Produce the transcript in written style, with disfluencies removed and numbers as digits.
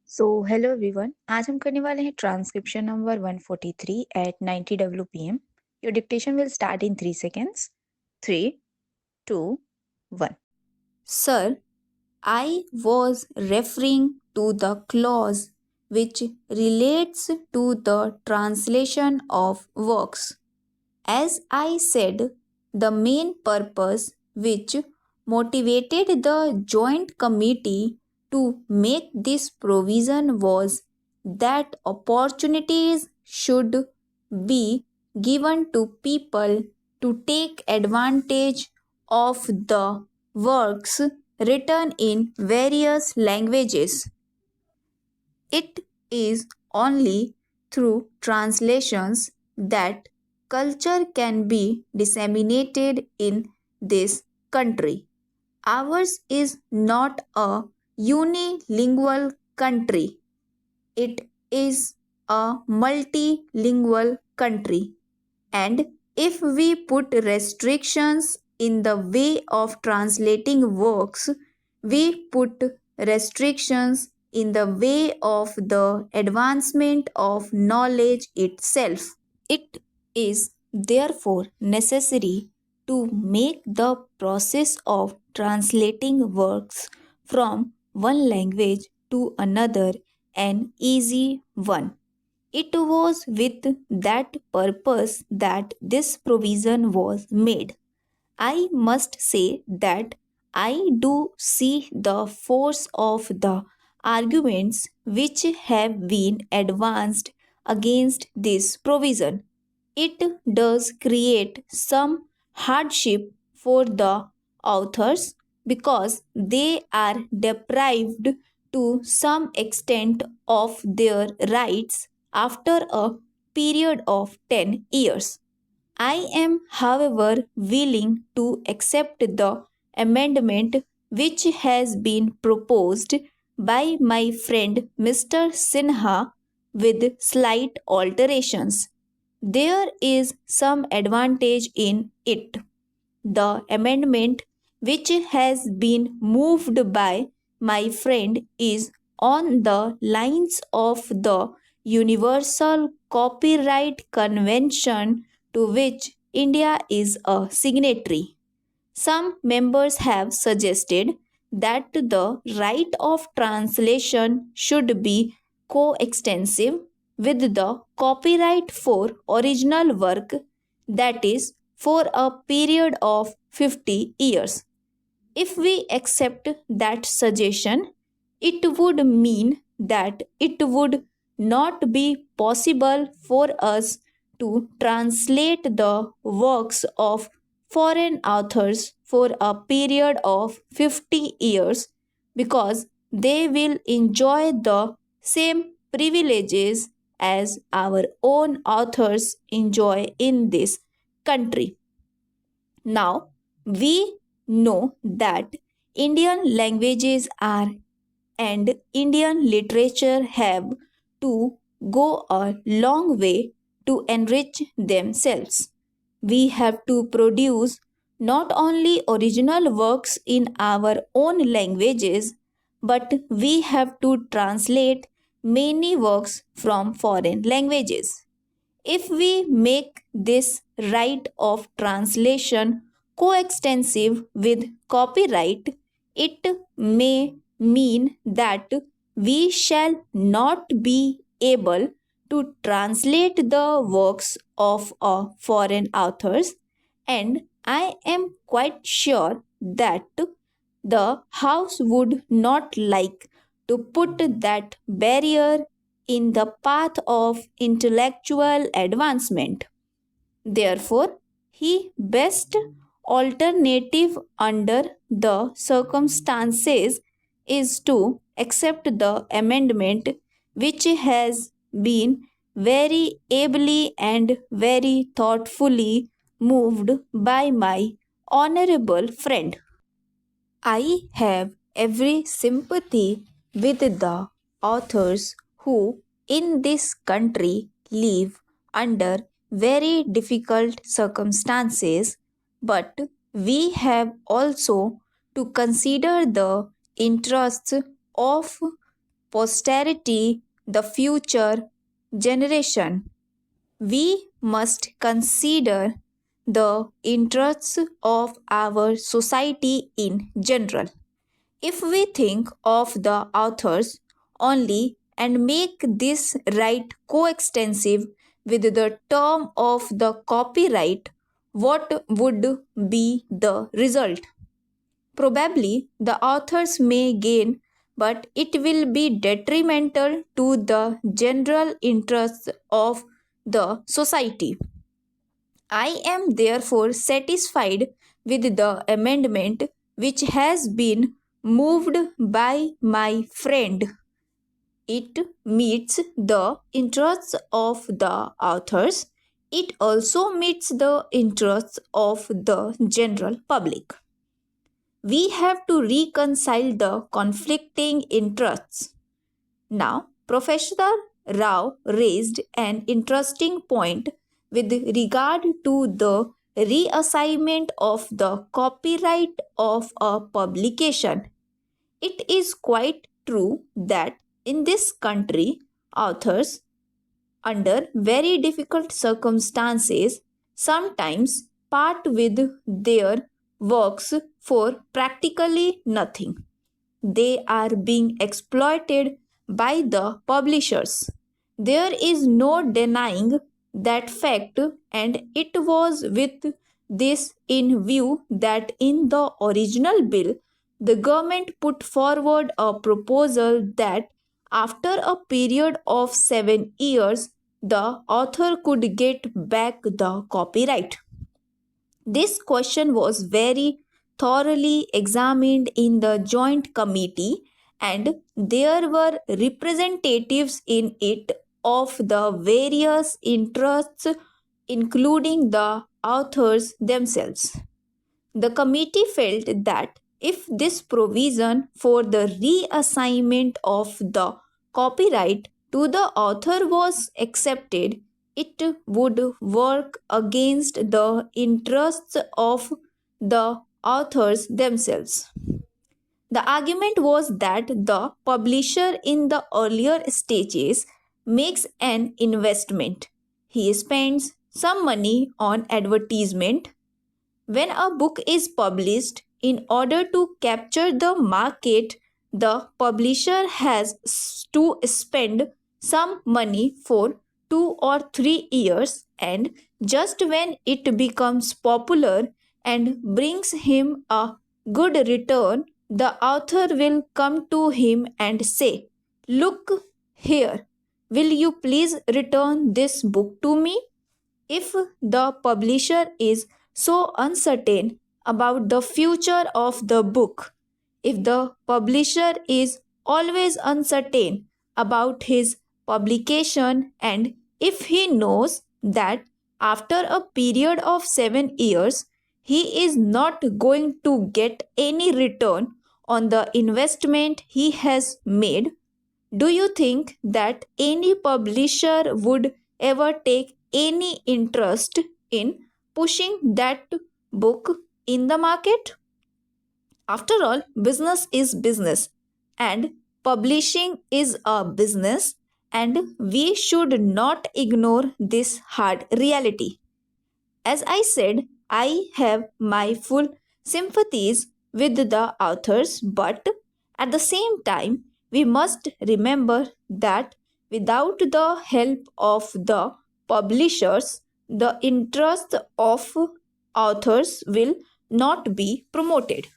So hello everyone, आज हम करने वाले हैं transcription number 143 at 90 WPM. Your dictation will start in 3 seconds. 3, 2, 1. Sir, I was referring to the clause which relates to the translation of works. As I said, the main purpose which motivated the joint committee to make this provision was that opportunities should be given to people to take advantage of the works written in various languages. It is only through translations that culture can be disseminated in this country. Ours is not a unilingual country, it is a multilingual country. And if we put restrictions in the way of translating works, we put restrictions in the way of the advancement of knowledge itself. It is therefore necessary to make the process of translating works from one language to another an easy one. It was with that purpose that this provision was made. I must say that I do see the force of the arguments which have been advanced against this provision. It does create some hardship for the authors because they are deprived to some extent of their rights after a period of 10 years. I am, however, willing to accept the amendment which has been proposed by my friend Mr. Sinha with slight alterations. There is some advantage in it. The amendment which has been moved by my friend is on the lines of the Universal Copyright Convention to which India is a signatory. Some members have suggested that the right of translation should be coextensive with the copyright for original work, that is, for a period of 50 years. If we accept that suggestion, it would mean that it would not be possible for us to translate the works of foreign authors for a period of 50 years because they will enjoy the same privileges as our own authors enjoy in this country. Now, we know that Indian languages are and Indian literature have to go a long way to enrich themselves. We have to produce not only original works in our own languages, but we have to translate many works from foreign languages. If we make this right of translation coextensive with copyright, it may mean that we shall not be able to translate the works of foreign authors, and I am quite sure that the House would not like to put that barrier in the path of intellectual advancement. Therefore, he best alternative under the circumstances is to accept the amendment which has been very ably and very thoughtfully moved by my honorable friend. I have every sympathy with the authors who in this country live under very difficult circumstances, but we have also to consider the interests of posterity, the future generation. We must consider the interests of our society in general. If we think of the authors only and make this right coextensive with the term of the copyright, what would be the result? Probably the authors may gain, but it will be detrimental to the general interests of the society. I am therefore satisfied with the amendment which has been moved by my friend. It meets the interests of the authors. It also meets the interests of the general public. We have to reconcile the conflicting interests. Now, Professor Rao raised an interesting point with regard to the reassignment of the copyright of a publication. It is quite true that in this country, authors, under very difficult circumstances, sometimes part with their works for practically nothing. They are being exploited by the publishers. There is no denying that fact, and it was with this in view that in the original bill, the government put forward a proposal that after a period of 7 years, the author could get back the copyright. This question was very thoroughly examined in the joint committee, and there were representatives in it of the various interests, including the authors themselves. The committee felt that if this provision for the reassignment of the copyright to the author was accepted, it would work against the interests of the authors themselves. The argument was that the publisher in the earlier stages makes an investment. He spends some money on advertisement. When a book is published, in order to capture the market, the publisher has to spend some money for 2 or 3 years, and just when it becomes popular and brings him a good return, the author will come to him and say, "Look here, will you please return this book to me?" If the publisher is so uncertain about the future of the book, if the publisher is always uncertain about his publication, and if he knows that after a period of 7 years he is not going to get any return on the investment he has made, do you think that any publisher would ever take any interest in pushing that book in the market? After all, business is business, and publishing is a business, and we should not ignore this hard reality. As I said, I have my full sympathies with the authors, but at the same time, we must remember that without the help of the publishers, the interests of authors will not be promoted.